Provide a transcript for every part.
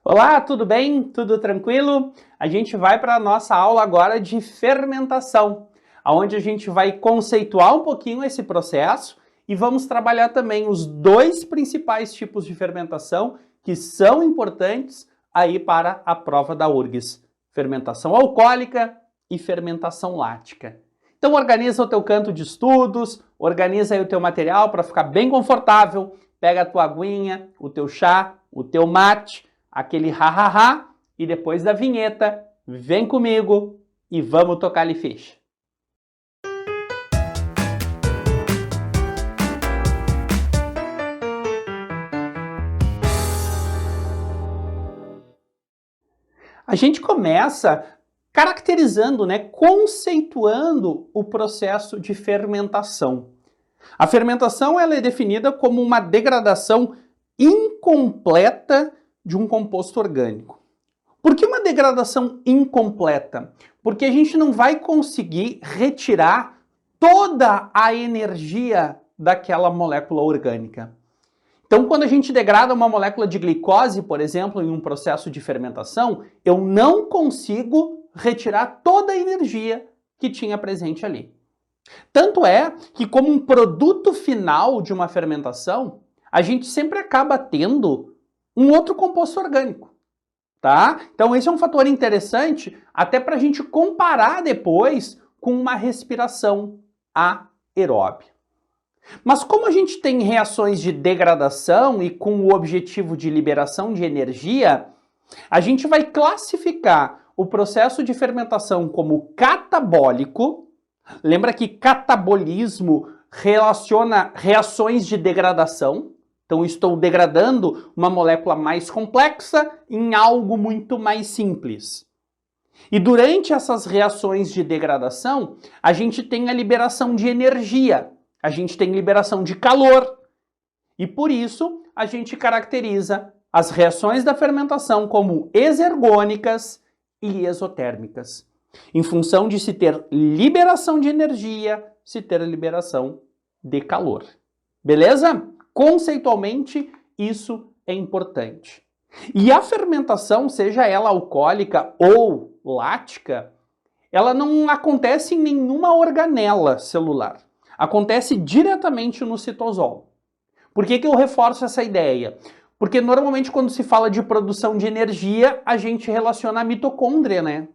Olá, tudo bem? Tudo tranquilo? A gente vai para a nossa aula agora de fermentação, onde a gente vai conceituar um pouquinho esse processo e vamos trabalhar também os dois principais tipos de fermentação que são importantes aí para a prova da URGS: fermentação alcoólica e fermentação lática. Então organiza o teu canto de estudos, organiza aí o teu material para ficar bem confortável, pega a tua aguinha, o teu chá, o teu mate, aquele ha-ha-ha, e depois da vinheta, vem comigo e vamos tocar-lhe ficha. A gente começa caracterizando, conceituando o processo de fermentação. A fermentação ela é definida como uma degradação incompleta de um composto orgânico. Por que uma degradação incompleta? Porque a gente não vai conseguir retirar toda a energia daquela molécula orgânica. Então, quando a gente degrada uma molécula de glicose, por exemplo, em um processo de fermentação, eu não consigo retirar toda a energia que tinha presente ali. Tanto é que, como um produto final de uma fermentação, a gente sempre acaba tendo um outro composto orgânico, tá? Então, esse é um fator interessante até para a gente comparar depois com uma respiração aeróbica. Mas como a gente tem reações de degradação e com o objetivo de liberação de energia, a gente vai classificar o processo de fermentação como catabólico. Lembra que catabolismo relaciona reações de degradação. Então, estou degradando uma molécula mais complexa em algo muito mais simples. E durante essas reações de degradação, a gente tem a liberação de energia, a gente tem liberação de calor. E por isso, a gente caracteriza as reações da fermentação como exergônicas e exotérmicas, em função de se ter liberação de energia, se ter liberação de calor. Beleza? Conceitualmente, isso é importante. E a fermentação, seja ela alcoólica ou lática, ela não acontece em nenhuma organela celular. Acontece diretamente no citosol. Por que eu reforço essa ideia? Porque normalmente quando se fala de produção de energia, a gente relaciona a mitocôndria, né?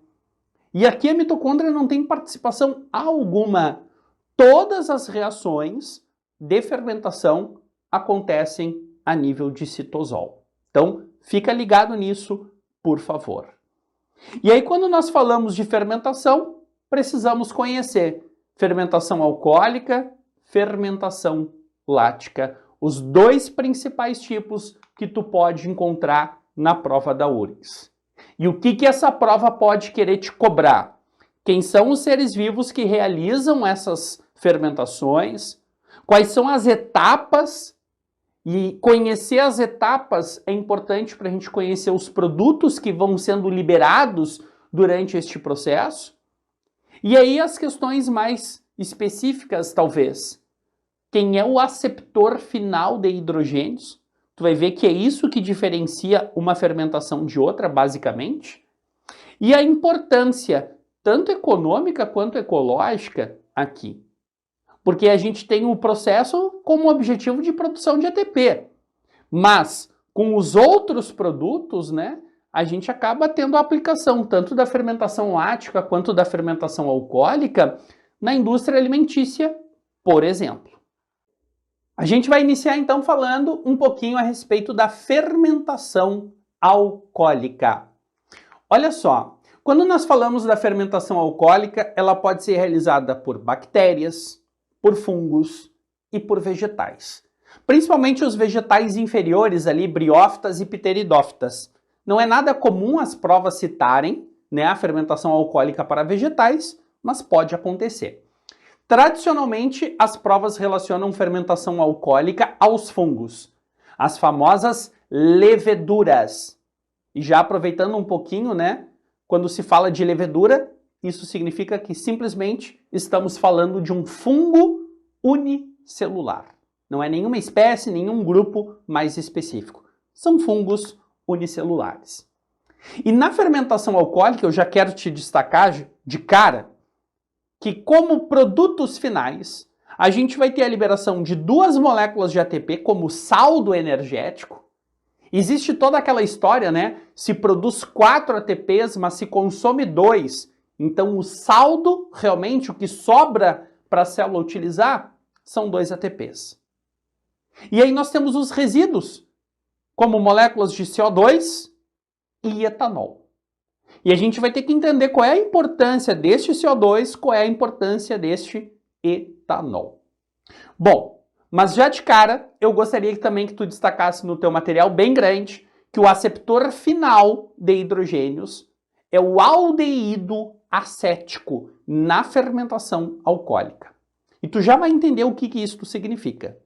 E aqui a mitocôndria não tem participação alguma. Todas as reações de fermentação acontecem a nível de citosol. Então, fica ligado nisso, por favor. E aí, quando nós falamos de fermentação, precisamos conhecer fermentação alcoólica, fermentação lática, os dois principais tipos que tu pode encontrar na prova da URGS. E o que essa prova pode querer te cobrar? Quem são os seres vivos que realizam essas fermentações? Quais são as etapas? E conhecer as etapas é importante para a gente conhecer os produtos que vão sendo liberados durante este processo. E aí as questões mais específicas, talvez. Quem é o aceptor final de hidrogênios? Tu vai ver que é isso que diferencia uma fermentação de outra, basicamente. E a importância, tanto econômica quanto ecológica, aqui. Porque a gente tem o processo como objetivo de produção de ATP. Mas, com os outros produtos, a gente acaba tendo a aplicação tanto da fermentação lática quanto da fermentação alcoólica na indústria alimentícia, por exemplo. A gente vai iniciar então falando um pouquinho a respeito da fermentação alcoólica. Olha só, quando nós falamos da fermentação alcoólica, ela pode ser realizada por bactérias, por fungos e por vegetais. Principalmente os vegetais inferiores ali, briófitas e pteridófitas. Não é nada comum as provas citarem a fermentação alcoólica para vegetais, mas pode acontecer. Tradicionalmente, as provas relacionam fermentação alcoólica aos fungos, as famosas leveduras. E já aproveitando um pouquinho, quando se fala de levedura, isso significa que simplesmente estamos falando de um fungo unicelular. Não é nenhuma espécie, nenhum grupo mais específico. São fungos unicelulares. E na fermentação alcoólica, eu já quero te destacar de cara que, como produtos finais, a gente vai ter a liberação de 2 moléculas de ATP como saldo energético. Existe toda aquela história, né? Se produz 4 ATPs, mas se consome 2. Então, o saldo, realmente, o que sobra para a célula utilizar, são 2 ATPs. E aí nós temos os resíduos, como moléculas de CO2 e etanol. E a gente vai ter que entender qual é a importância deste CO2, qual é a importância deste etanol. Bom, mas já de cara, eu gostaria também que tu destacasse no teu material bem grande que o aceptor final de hidrogênios é o aldeído acético na fermentação alcoólica. E tu já vai entender o que isso significa.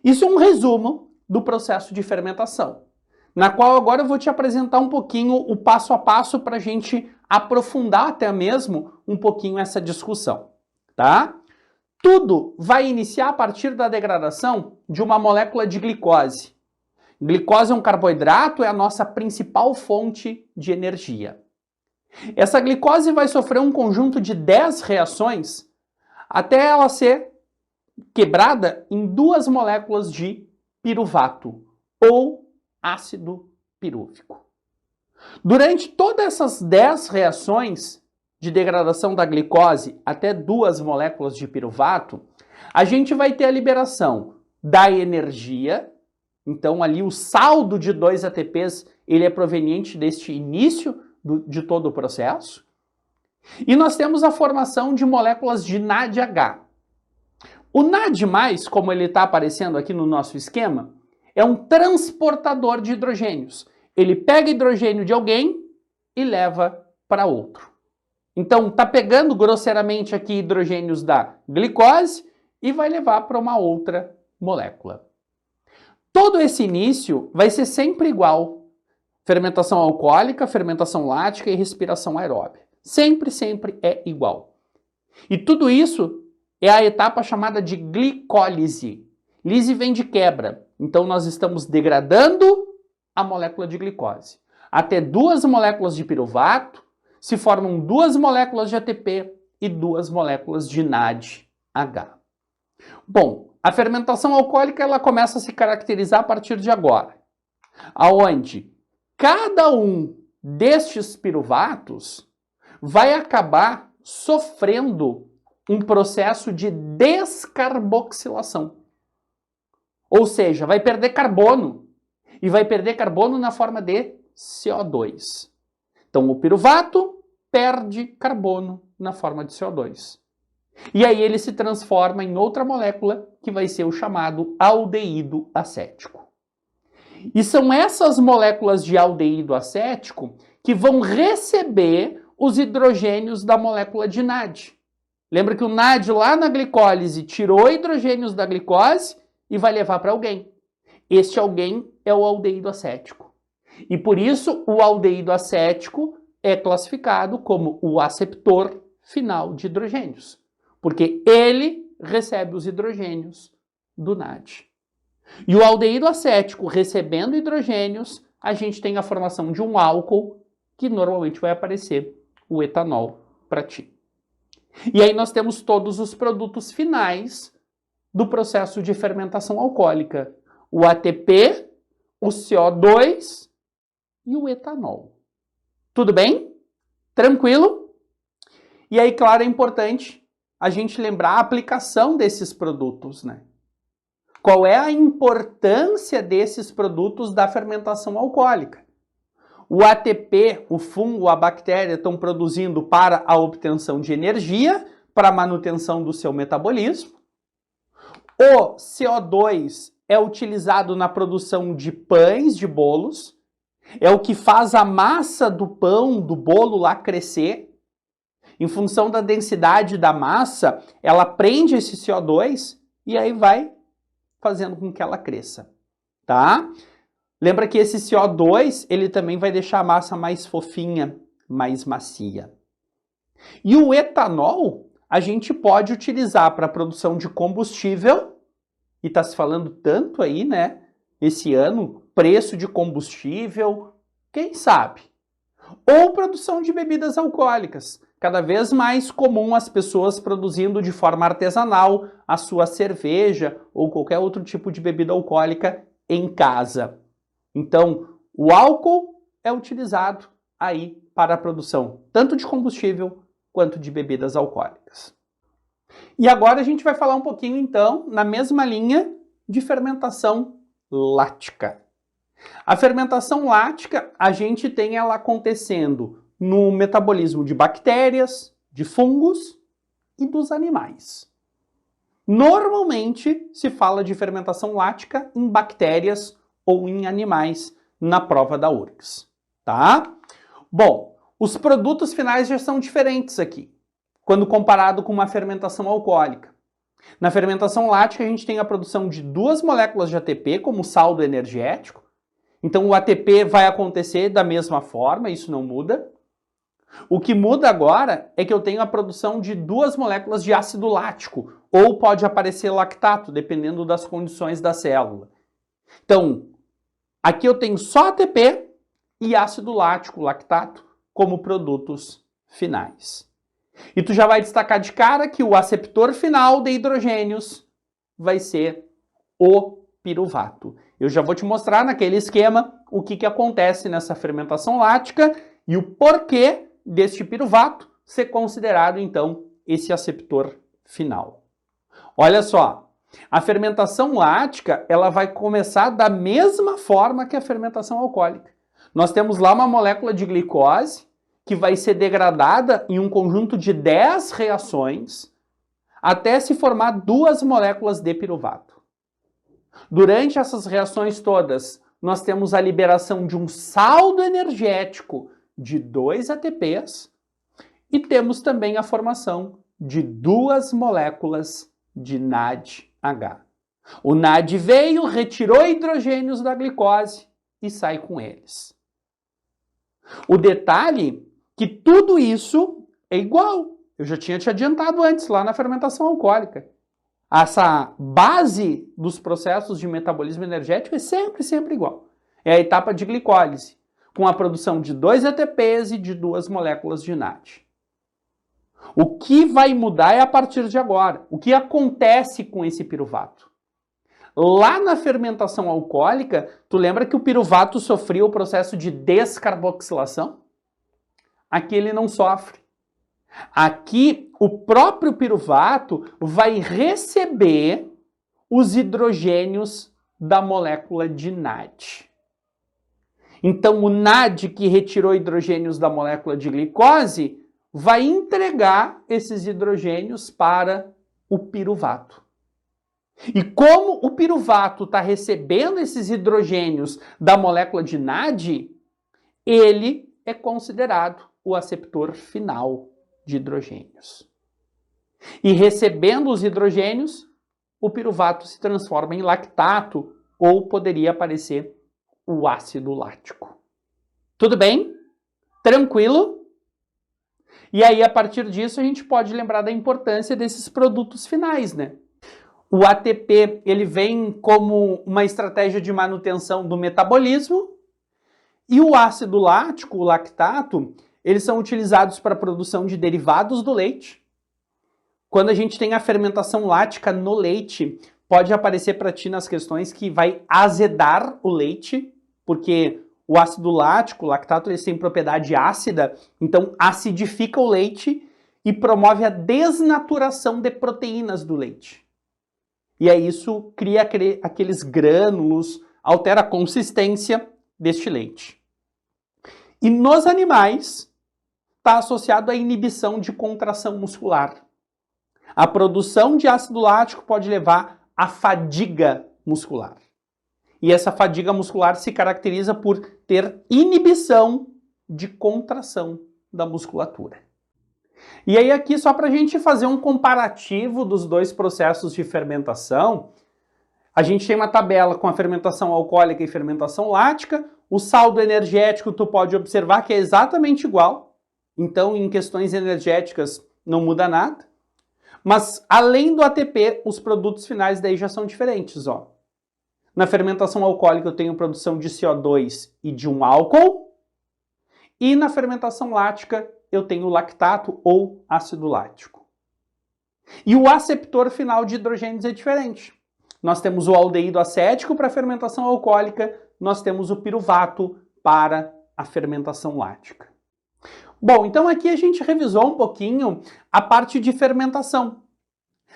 Isso é um resumo do processo de fermentação, na qual agora eu vou te apresentar um pouquinho o passo a passo para a gente aprofundar até mesmo um pouquinho essa discussão, tá? Tudo vai iniciar a partir da degradação de uma molécula de glicose. Glicose é um carboidrato, é a nossa principal fonte de energia. Essa glicose vai sofrer um conjunto de 10 reações até ela ser quebrada em 2 moléculas de piruvato ou ácido pirúvico. Durante todas essas 10 reações de degradação da glicose até 2 moléculas de piruvato, a gente vai ter a liberação da energia. Então ali o saldo de 2 ATPs ele é proveniente deste início de todo o processo. E nós temos a formação de moléculas de NADH. O NAD+, como ele está aparecendo aqui no nosso esquema, é um transportador de hidrogênios. Ele pega hidrogênio de alguém e leva para outro. Então, está pegando grosseiramente aqui hidrogênios da glicose e vai levar para uma outra molécula. Todo esse início vai ser sempre igual. Fermentação alcoólica, fermentação lática e respiração aeróbia. Sempre, sempre é igual. E tudo isso é a etapa chamada de glicólise. Lise vem de quebra. Então, nós estamos degradando a molécula de glicose. Até 2 moléculas de piruvato, se formam 2 moléculas de ATP e 2 moléculas de NADH. Bom, a fermentação alcoólica ela começa a se caracterizar a partir de agora, aonde cada um destes piruvatos vai acabar sofrendo um processo de descarboxilação. Ou seja, vai perder carbono. E vai perder carbono na forma de CO2. Então, o piruvato perde carbono na forma de CO2. E aí ele se transforma em outra molécula que vai ser o chamado aldeído acético. E são essas moléculas de aldeído acético que vão receber os hidrogênios da molécula de NAD. Lembra que o NAD lá na glicólise tirou hidrogênios da glicose e vai levar para alguém. Este alguém é o aldeído acético. E por isso o aldeído acético é classificado como o aceptor final de hidrogênios, porque ele recebe os hidrogênios do NAD. E o aldeído acético recebendo hidrogênios, a gente tem a formação de um álcool, que normalmente vai aparecer o etanol para ti. E aí nós temos todos os produtos finais do processo de fermentação alcoólica. O ATP, o CO2 e o etanol. Tudo bem? Tranquilo? E aí, claro, é importante a gente lembrar a aplicação desses produtos, né? Qual é a importância desses produtos da fermentação alcoólica? O ATP, o fungo, a bactéria estão produzindo para a obtenção de energia, para a manutenção do seu metabolismo. O CO2 é utilizado na produção de pães, de bolos. É o que faz a massa do pão, do bolo lá crescer. Em função da densidade da massa, ela prende esse CO2 e aí vai fazendo com que ela cresça, tá? Lembra que esse CO2, ele também vai deixar a massa mais fofinha, mais macia. E o etanol, a gente pode utilizar para a produção de combustível, e está se falando tanto aí, né, esse ano, preço de combustível, Quem sabe? Ou produção de bebidas alcoólicas. Cada vez mais comum as pessoas produzindo de forma artesanal a sua cerveja ou qualquer outro tipo de bebida alcoólica em casa. Então, o álcool é utilizado aí para a produção tanto de combustível quanto de bebidas alcoólicas. E agora a gente vai falar um pouquinho, então, na mesma linha de fermentação lática. A fermentação lática, a gente tem ela acontecendo no metabolismo de bactérias, de fungos e dos animais. Normalmente se fala de fermentação lática em bactérias ou em animais na prova da URGS, tá? Bom, os produtos finais já são diferentes aqui, quando comparado com uma fermentação alcoólica. Na fermentação lática a gente tem a produção de 2 moléculas de ATP como saldo energético. Então o ATP vai acontecer da mesma forma, isso não muda. O que muda agora é que eu tenho a produção de 2 moléculas de ácido lático, ou pode aparecer lactato, dependendo das condições da célula. Então, aqui eu tenho só ATP e ácido lático, lactato, como produtos finais. E tu já vai destacar de cara que o aceptor final de hidrogênios vai ser o piruvato. Eu já vou te mostrar naquele esquema o que acontece nessa fermentação lática e o porquê deste piruvato ser considerado, então, esse aceptor final. Olha só, a fermentação lática ela vai começar da mesma forma que a fermentação alcoólica. Nós temos lá uma molécula de glicose que vai ser degradada em um conjunto de 10 reações até se formar 2 moléculas de piruvato. Durante essas reações todas, nós temos a liberação de um saldo energético de 2 ATPs e temos também a formação de 2 moléculas de NADH. O NAD veio, retirou hidrogênios da glicose e sai com eles. O detalhe é que tudo isso é igual. Eu já tinha te adiantado antes, lá na fermentação alcoólica. Essa base dos processos de metabolismo energético é sempre igual. É a etapa de glicólise, com a produção de 2 ATPs e de 2 moléculas de NAD. O que vai mudar é a partir de agora. O que acontece com esse piruvato? Lá na fermentação alcoólica, tu lembra que o piruvato sofria o processo de descarboxilação? Aqui ele não sofre. Aqui, o próprio piruvato vai receber os hidrogênios da molécula de NAD. Então, o NAD que retirou hidrogênios da molécula de glicose vai entregar esses hidrogênios para o piruvato. E como o piruvato está recebendo esses hidrogênios da molécula de NAD, ele é considerado o aceptor final de hidrogênios. E recebendo os hidrogênios, o piruvato se transforma em lactato ou poderia aparecer o ácido lático. Tudo bem? Tranquilo? E aí, a partir disso, a gente pode lembrar da importância desses produtos finais, né? O ATP, ele vem como uma estratégia de manutenção do metabolismo e o ácido lático, o lactato, eles são utilizados para a produção de derivados do leite. Quando a gente tem a fermentação lática no leite, pode aparecer para ti nas questões que vai azedar o leite, porque o ácido lático, o lactato, eles têm propriedade ácida, então acidifica o leite e promove a desnaturação de proteínas do leite. E aí isso cria aqueles grânulos, altera a consistência deste leite. E nos animais, está associado à inibição de contração muscular. A produção de ácido lático pode levar à fadiga muscular. E essa fadiga muscular se caracteriza por ter inibição de contração da musculatura. E aí aqui, só para a gente fazer um comparativo dos dois processos de fermentação, a gente tem uma tabela com a fermentação alcoólica e fermentação lática. O saldo energético tu pode observar que é exatamente igual. Então, em questões energéticas, não muda nada. Mas, além do ATP, os produtos finais daí já são diferentes, ó. Na fermentação alcoólica eu tenho produção de CO2 e de um álcool. E na fermentação lática eu tenho o lactato ou ácido lático. E o aceptor final de hidrogênios é diferente. Nós temos o aldeído acético para a fermentação alcoólica, nós temos o piruvato para a fermentação lática. Bom, então aqui a gente revisou um pouquinho a parte de fermentação,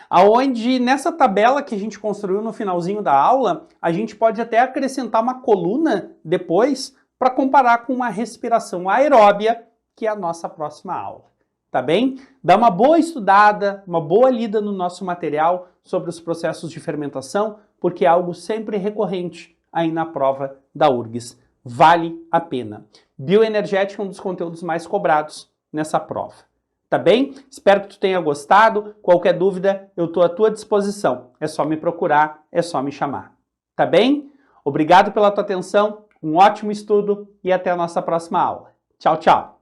aonde nessa tabela que a gente construiu no finalzinho da aula, a gente pode até acrescentar uma coluna depois para comparar com uma respiração aeróbia, que é a nossa próxima aula. Tá bem? Dá uma boa estudada, uma boa lida no nosso material sobre os processos de fermentação, porque é algo sempre recorrente aí na prova da URGS. Vale a pena. Bioenergética é um dos conteúdos mais cobrados nessa prova. Tá bem? Espero que tu tenha gostado. Qualquer dúvida, eu estou à tua disposição. É só me procurar, é só me chamar. Tá bem? Obrigado pela tua atenção, um ótimo estudo e até a nossa próxima aula. Tchau, tchau!